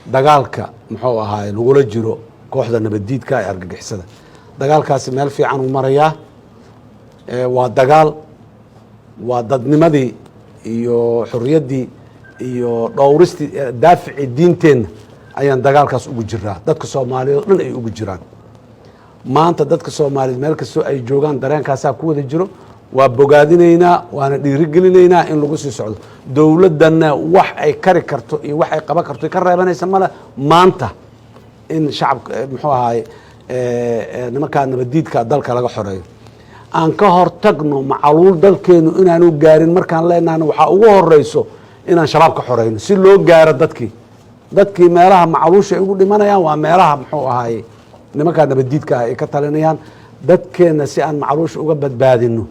dagaalka muxuu ahaay lagula jiro kooxda nabadiidka ee argagixisada dagaalkaasi meel fiican uu marayaa waa dagaal waa dadnimadii iyo xorriyaddii iyo dhowristii daafici diinteenna ayaan dagaalkaas ugu jiraa dadka soomaaliyeed oo dhan ay ugu jiraan maanta dadka soomaaliyeed meel kastoo ay joogaan dareenkaasaa ku wada jiro waa bogaadinaynaa waana dhiirigelinaynaa in lagu sii socdo dowladdanna wax ay kari karto iyo wax ay qaban karto ka reebanaysa male maanta in shacabka muxuu ahaay nimankaa nabadiidka dalka laga xoreeyo aan ka hortagno macaluul dalkeenu inaanu gaarin markaan leenahna waxaa ugu horeyso inaan shabaab ka xoreyno si loo gaaro dadkii meelaha macaluusha ay ugu dhimanayaan waa meelaha muxuu ahaay nimankaa nabadiidka ah ay ka talinayaan dadkeenna si aan macaluusha uga badbaadino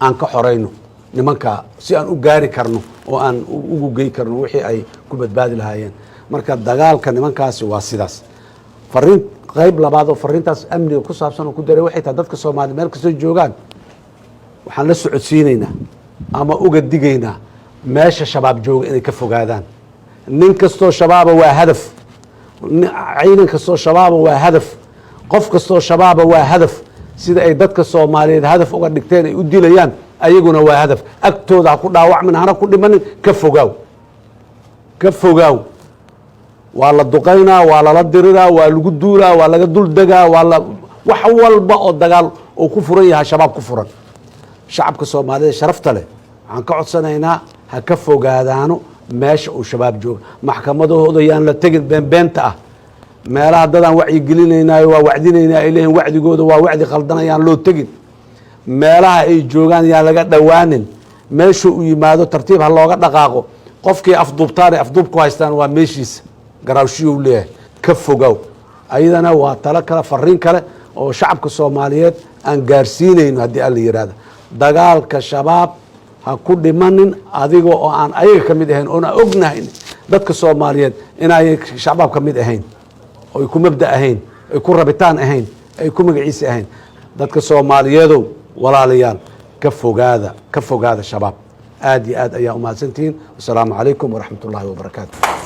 aan ka xoreyno nimankaa si aan u gaari karno oo aan ugu gey karno wixii ay ku badbaadi lahaayeen marka dagaalka nimankaasi waa sidaas fariin qayb labaad oo fariintaas amniga ku saabsan oo ku daray waxay tahay dadka Soomaaliyeed meel kastoo joogaan waxaan la socodsiinaynaa ama uga digaynaa meesha shabaab jooga inay ka fogaadaan nin kastoo shabaaba waa hadaf ciidan kastoo shabaaba waa hadaf qof kastoo shabaaba waa hadaf sida ay dadka Soomaaliyeed hadaf uga dhigteen ay u dilayaan ayaguna waa hadaf agtooda ha ku dhaawacmin hana ku dhimanin ka fogaaw waa la duqaynaa waa lala diriraa waa lagu duulaa waa laga dul degaa wax walba oo dagaal oo ku furan yahay shabaab ku furan shacabka Soomaaliyeed sharafta leh waxaan ka codsanaynaa ha ka fogaadaano meesha uu shabaab jooga maxkamadahooda yaan la tegin beenbeenta ah meelaha dadaan wacyi gelinaynaayo waa wacdinaynaa ay leeyihiin wacdigooda waa wacdi qaldanayaan loo tegin meelaha ay joogaan yaan laga dhowaanin meesha uu yimaado tartiib ha looga dhaqaaqo qofkii afduubtaan ay afduub ku haystaan waa meeshiisa garaawshiyuu leeyahay ka fogow ayadana waa talo kale fariin kale oo shacabka Soomaaliyeed aan gaarsiinayno haddii alla yiraahdo dagaalka shabaab ha ku dhimanin adiga oo aan ayaga ka mid ahayn oo aan ognahay dadka Soomaaliyeed inay shabaab ka mid ahayn oo ay ku mabda ahayn ay ku rabitaan ahayn ay ku magaciisa ahayn dadka Soomaaliyeedow walaalayaal ka fogaada shabaab aad iyo aad ayaa u mahadsantihiin. Assalaamu calaykum waraxmatullaahi wabarakaatuh.